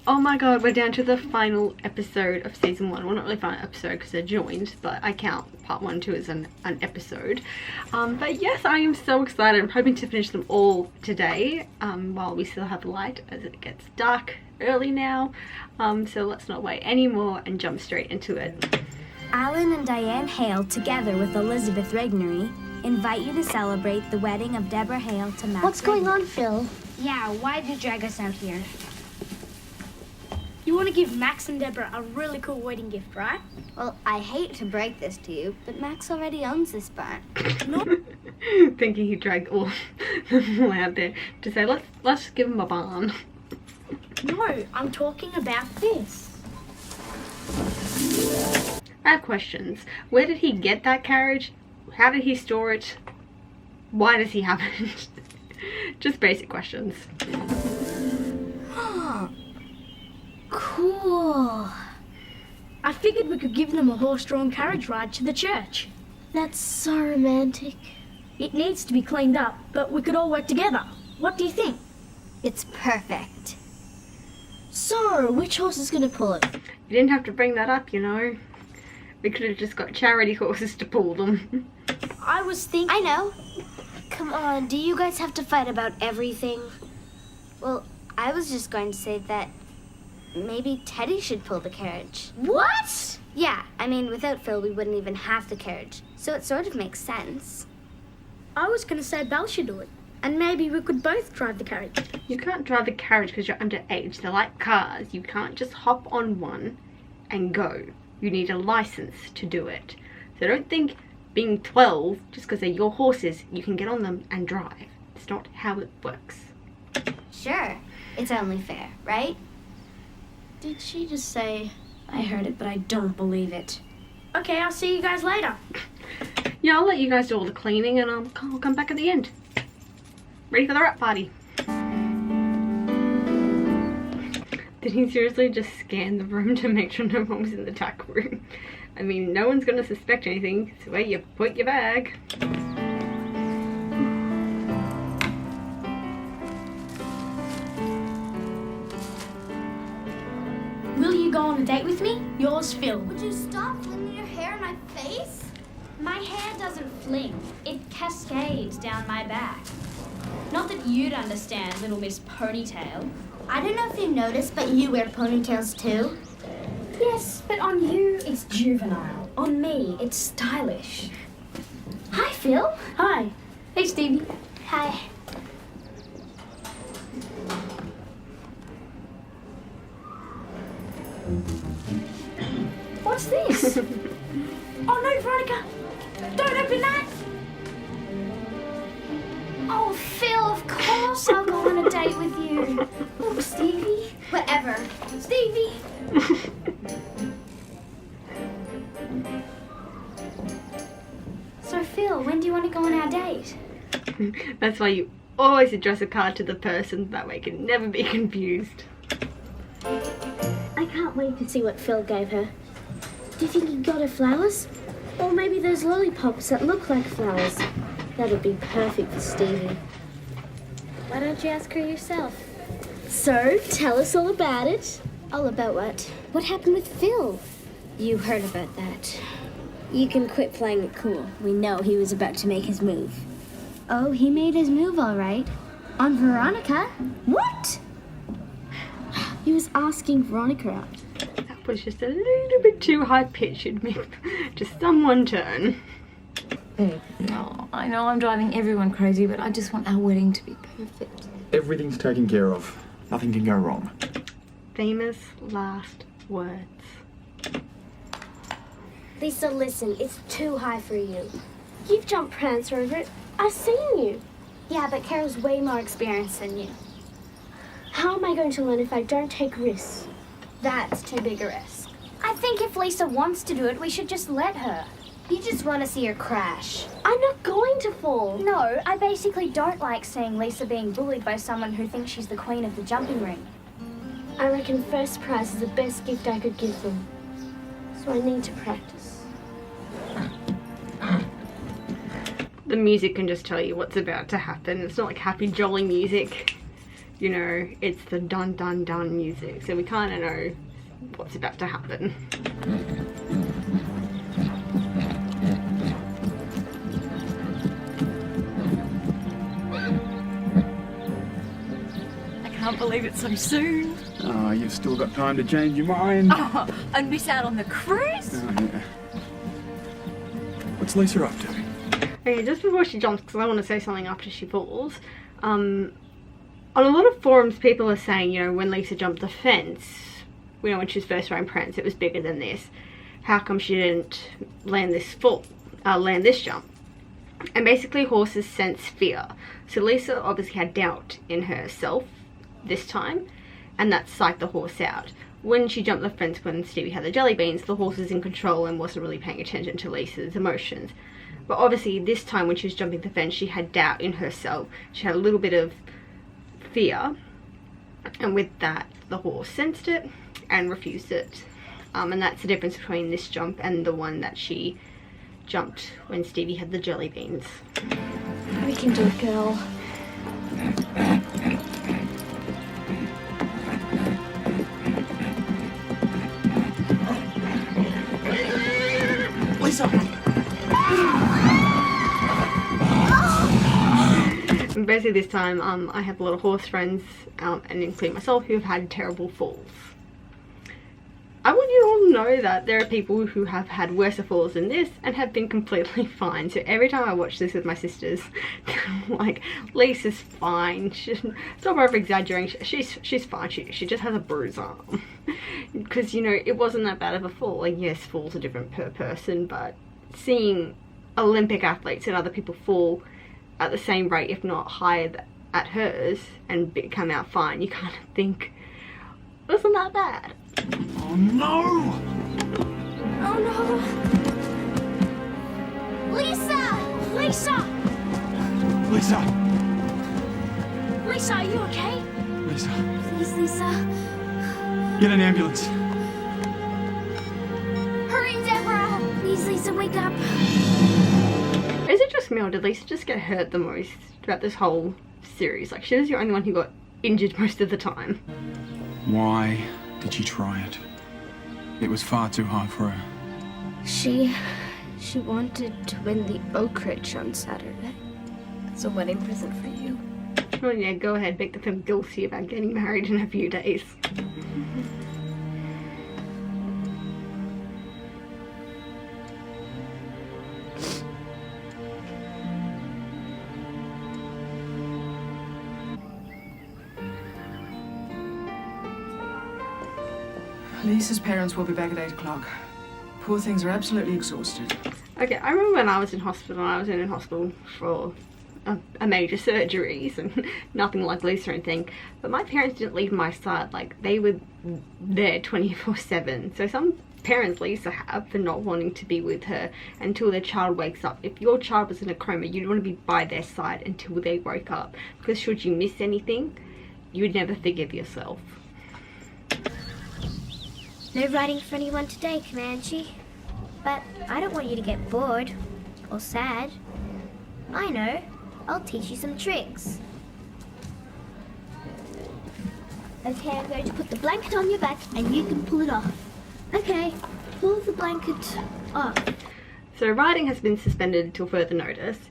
Oh my god, we're down to the final episode of season 1. Well, not really final episode because they're joined, but I count part 1 and 2 as an episode. But yes, I am so excited. I'm hoping to finish them all today while we still have light, as it gets dark early now. So let's not wait anymore and jump straight into it. Alan and Diane Hale, together with Elizabeth Regnery, invite you to celebrate the wedding of Deborah Hale to Max. What's going on, Phil? Yeah, why did you drag us out here? You want to give Max and Deborah a really cool wedding gift, right? Well, I hate to break this to you, but Max already owns this barn. No. Thinking he dragged all them all out there to say, let's give him a barn. No, I'm talking about this. I have questions. Where did he get that carriage? How did he store it? Why does he have it? Just basic questions. Cool. I figured we could give them a horse-drawn carriage ride to the church. That's so romantic. It needs to be cleaned up, but we could all work together. What do you think? It's perfect. So, which horse is going to pull it? You didn't have to bring that up, you know. We could have just got charity horses to pull them. I was thinking... I know. Come on, do you guys have to fight about everything? Well, I was just going to say that maybe Teddy should pull the carriage. What? Yeah, I mean, without Phil, we wouldn't even have the carriage. So it sort of makes sense. I was going to say Belle should do it. And maybe we could both drive the carriage. You can't drive a carriage because you're underage. They're like cars. You can't just hop on one and go. You need a license to do it. So don't think being 12, just because they're your horses, you can get on them and drive. It's not how it works. Sure, it's only fair, right? Did she just say... I heard it, but I don't believe it. Okay, I'll see you guys later. Yeah, I'll let you guys do all the cleaning and I'll come back at the end. Ready for the wrap party. Did he seriously just scan the room to make sure no one was in the tack room? I mean, no one's gonna suspect anything. It's where you put your bag. Will you go on a date with me? Yours, Phil. Would you stop flinging your hair in my face? My hair doesn't fling, it cascades down my back. Not that you'd understand, little Miss Ponytail. I don't know if you noticed, but you wear ponytails too. Yes, but on you it's juvenile. On me it's stylish. Hi, Phil. Hi. Hey, Stevie. Hi. What's this? Oh no, Veronica! Don't open that! Oh, Phil, of course I'll go on a date with you. Oh, Stevie. Whatever. Stevie! So, Phil, when do you want to go on our date? That's why you always address a card to the person. That way it can never be confused. I can't wait to see what Phil gave her. Do you think he got her flowers? Or maybe those lollipops that look like flowers? That'd be perfect for Stevie. Why don't you ask her yourself? So, tell us all about it. All about what? What happened with Phil? You heard about that. You can quit playing it cool. We know he was about to make his move. Oh, he made his move all right. On Veronica. What? He was asking Veronica out. That was just a little bit too high-pitched. It made just someone turn. No, I know I'm driving everyone crazy, but I just want our wedding to be perfect. Everything's taken care of. Nothing can go wrong. Famous last words. Lisa, listen, it's too high for you. You've jumped Prancer over it. I've seen you. Yeah, but Carol's way more experienced than you. How am I going to learn if I don't take risks? That's too big a risk. I think if Lisa wants to do it, we should just let her. You just want to see her crash. I'm not going to fall. No, I basically don't like seeing Lisa being bullied by someone who thinks she's the queen of the jumping ring. I reckon first prize is the best gift I could give them. So I need to practice. The music can just tell you what's about to happen. It's not like happy, jolly music. you know, it's the dun dun dun music, so we kind of know what's about to happen. I can't believe it's so soon. Oh, you've still got time to change your mind. Oh, and miss out on the cruise? Oh, yeah. What's Lisa up to? Okay, just before she jumps, because I want to say something after she falls. On a lot of forums, people are saying, you know, when Lisa jumped the fence, you know, when she was first riding Prance, it was bigger than this. How come she didn't land this jump? And basically, horses sense fear. So Lisa obviously had doubt in herself this time, and that psyched the horse out. When she jumped the fence when Stevie had the jelly beans, the horse was in control and wasn't really paying attention to Lisa's emotions. But obviously this time when she was jumping the fence, she had doubt in herself. She had a little bit of fear, and with that the horse sensed it and refused it. And that's the difference between this jump and the one that she jumped when Stevie had the jelly beans. We can do it, girl. Lisa! And basically this time I have a lot of horse friends, and including myself, who have had terrible falls. I want you all to know that there are people who have had worse falls than this and have been completely fine. So every time I watch this with my sisters, I'm like, Lisa's fine. Stop over exaggerating. She's fine. She just has a bruised arm. Because, you know, it wasn't that bad of a fall. Like, yes, falls are different per person, but seeing Olympic athletes and other people fall at the same rate, if not higher at hers, and come out fine, you kind of think, wasn't that bad? Oh no! Oh no! Lisa! Lisa! Lisa! Lisa, are you okay? Lisa, Please, Lisa. get an ambulance. Hurry, Deborah! Please, Lisa, wake up. Is it just me, or did Lisa just get hurt the most throughout this whole series? Like, she was the only one who got injured most of the time. Why did she try it? It was far too hard for her. She wanted to win the Oak Ridge on Saturday. It's a wedding present for you. Oh yeah, go ahead, make them feel guilty about getting married in a few days. Lisa's parents will be back at 8 o'clock. Poor things are absolutely exhausted. Okay, I remember when I was in hospital, for a major surgeries and nothing like Lisa or anything, but my parents didn't leave my side. Like, they were there 24/7. So some parents Lisa have for not wanting to be with her until their child wakes up. If your child was in a coma, you'd want to be by their side until they woke up, because should you miss anything, you'd never forgive yourself. No riding for anyone today, Comanche. But I don't want you to get bored or sad. I know. I'll teach you some tricks. Okay, I'm going to put the blanket on your back and you can pull it off. Okay, pull the blanket off. So riding has been suspended till further notice,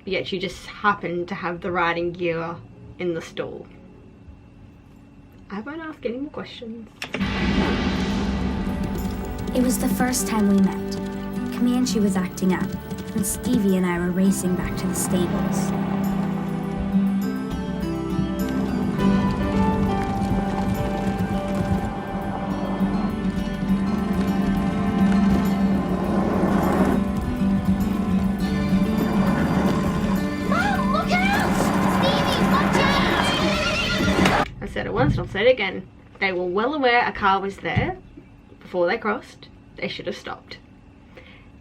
yet you just happen to have the riding gear in the stall. I won't ask any more questions. It was the first time we met. Comanche was acting up, and Stevie and I were racing back to the stables. Mom, look out! Stevie, watch out! I said it once and I'll say it again. They were well aware a car was there. Before they crossed, they should have stopped.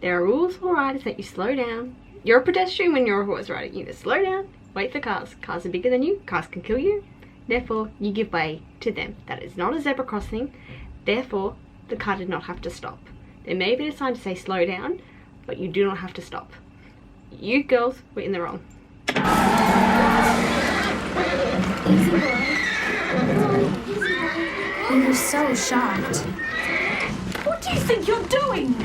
There are rules for riders that you slow down. You're a pedestrian when you're a horse rider. You either slow down, wait for cars. Cars are bigger than you, cars can kill you. Therefore, you give way to them. That is not a zebra crossing. Therefore, the car did not have to stop. There may be a sign to say slow down, but you do not have to stop. You girls were in the wrong. Easy boy. We were so shocked. What do you think you're doing?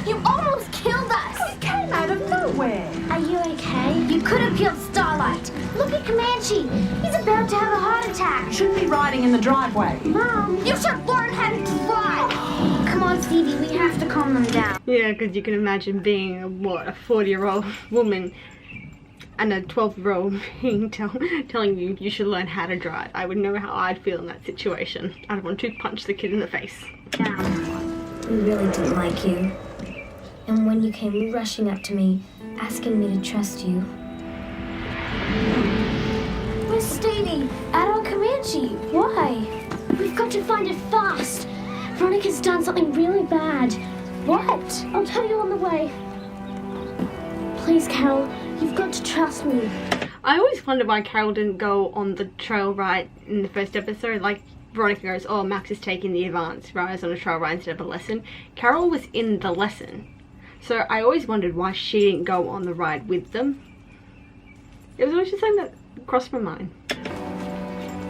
You almost killed us! You came out of nowhere. Are you okay? You could have killed Starlight. Look at Comanche. He's about to have a heart attack. Shouldn't be riding in the driveway. Mom. You should learn how to drive. Come on, Stevie. We have to calm them down. Yeah, because you can imagine being a 40-year-old woman and a 12-year-old being telling you should learn how to drive. I would know how I'd feel in that situation. I'd want to punch the kid in the face. We really didn't like you. And when you came rushing up to me, asking me to trust you. Where's Stevie? Out on Comanche. Why? We've got to find it fast. Veronica's done something really bad. What? I'll tell you on the way. Please, Carol, you've got to trust me. I always wonder why Carol didn't go on the trail ride in the first episode. Like, Veronica goes, oh, Max is taking the advanced rise on a trail ride instead of a lesson. Carol was in the lesson. So I always wondered why she didn't go on the ride with them. It was always just something that crossed my mind.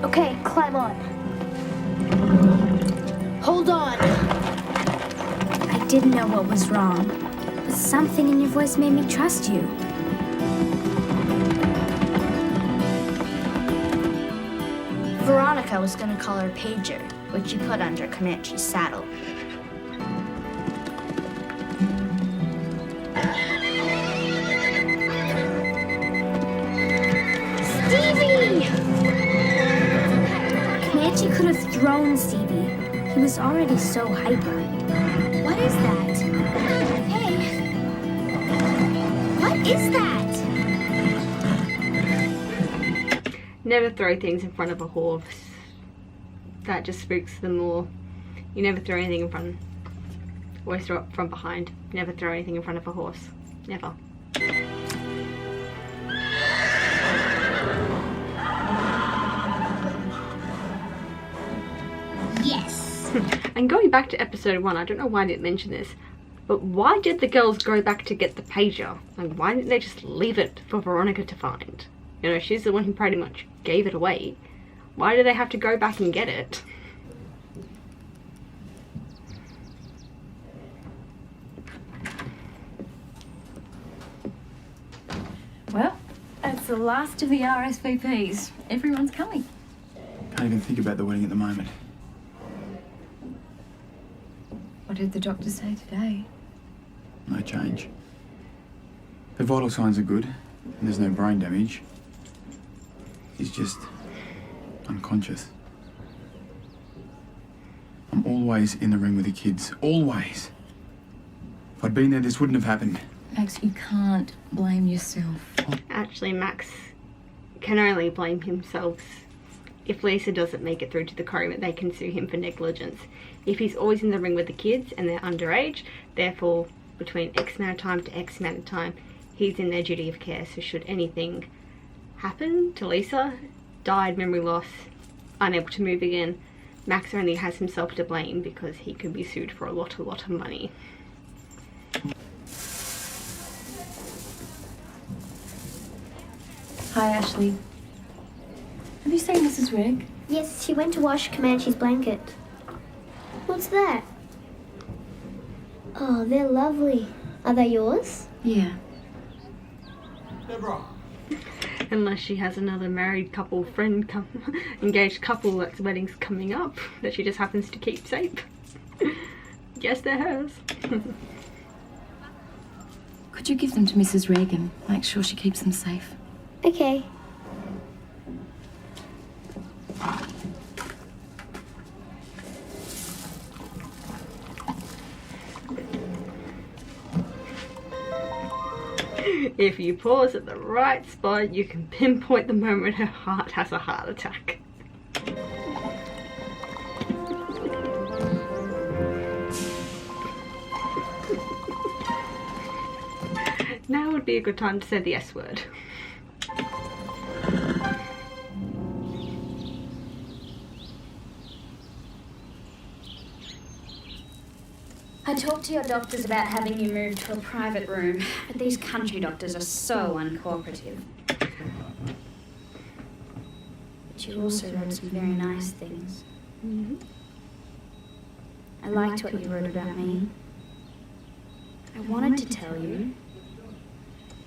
Okay, climb on. Hold on. I didn't know what was wrong, but something in your voice made me trust you. Veronica was going to call her pager, which you put under Comanche's saddle. Stevie! Comanche could have thrown Stevie. He was already so hyper. What is that? Hey! What is that? Never throw things in front of a horse. That just spooks them more. You never throw anything in front. Always throw it from behind. Never throw anything in front of a horse. Never. Yes. And going back to episode 1, I don't know why I didn't mention this, but why did the girls go back to get the pager? Like, why didn't they just leave it for Veronica to find? You know, she's the one who pretty much gave it away. Why do they have to go back and get it? Well, that's the last of the RSVPs. Everyone's coming. Can't even think about the wedding at the moment. What did the doctor say today? No change. The vital signs are good, and there's no brain damage. He's just unconscious. I'm always in the ring with the kids. Always. If I'd been there, this wouldn't have happened. Max, you can't blame yourself. Actually, Max can only blame himself. If Lisa doesn't make it through to the coroner, they can sue him for negligence. If he's always in the ring with the kids and they're underage, therefore, between X amount of time to X amount of time, he's in their duty of care. So should anything happen to Lisa, died, memory loss, unable to move again, Max only has himself to blame because he could be sued for a lot of money. Hi, Ashley. Have you seen Mrs. Rigg? Yes, she went to wash Comanche's blanket. What's that? Oh, they're lovely. Are they yours? Yeah. Deborah. Unless she has another married couple friend engaged couple that's wedding's coming up that she just happens to keep safe. Yes, they're hers. Could you give them to Mrs. Rigg and make sure she keeps them safe? Okay. If you pause at the right spot, you can pinpoint the moment her heart has a heart attack. Now would be a good time to say the S word. I talked to your doctors about having you moved to a private room, but these country doctors are so uncooperative. But you also wrote some very nice things. I liked what you wrote about me. I wanted to tell you,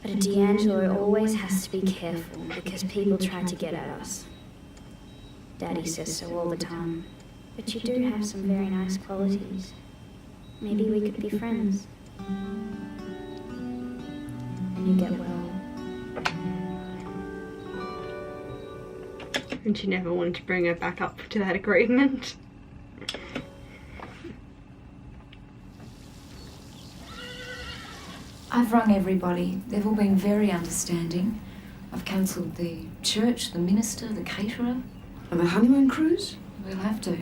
but a D'Angelo always has to be careful because people try to get at us. Daddy says so all the time. But you do have some very nice qualities. Maybe we could be friends. And you get well. And she never wanted to bring her back up to that agreement. I've rung everybody. They've all been very understanding. I've cancelled the church, the minister, the caterer. And the honeymoon cruise? We'll have to.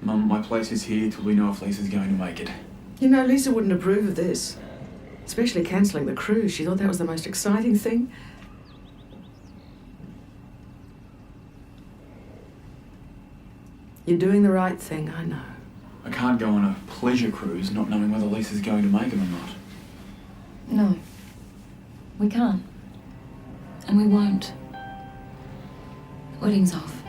Mum, my place is here till we know if Lisa's going to make it. You know, Lisa wouldn't approve of this. Especially cancelling the cruise. She thought that was the most exciting thing. You're doing the right thing, I know. I can't go on a pleasure cruise not knowing whether Lisa's going to make it or not. No. We can't. And we won't. The wedding's off.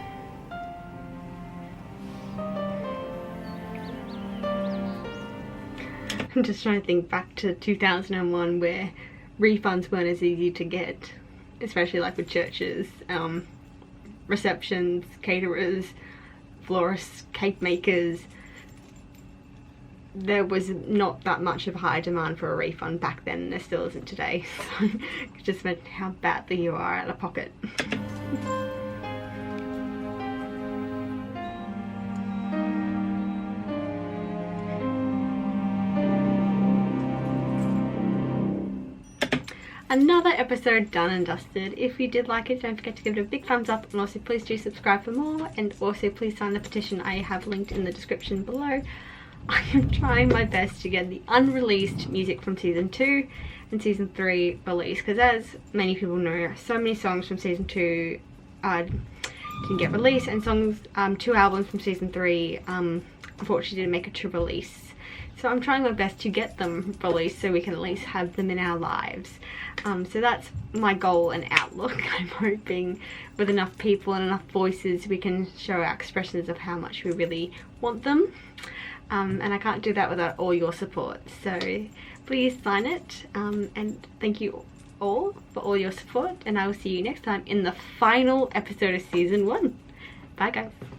I'm just trying to think back to 2001 where refunds weren't as easy to get, especially like with churches, receptions, caterers, florists, cake makers. There was not that much of a high demand for a refund back then, and there still isn't today. So it just meant how badly you are out of pocket. Another episode done and dusted. If you did like it, don't forget to give it a big thumbs up, and also please do subscribe for more, and also please sign the petition I have linked in the description below. I am trying my best to get the unreleased music from season 2 and season 3 released, because as many people know, so many songs from season 2 didn't get released, and songs, 2 albums from season 3 unfortunately didn't make it to release. So I'm trying my best to get them released so we can at least have them in our lives. So that's my goal and outlook. I'm hoping with enough people and enough voices we can show our expressions of how much we really want them. And I can't do that without all your support. So please sign it, and thank you all for all your support, and I will see you next time in the final episode of season 1. Bye guys.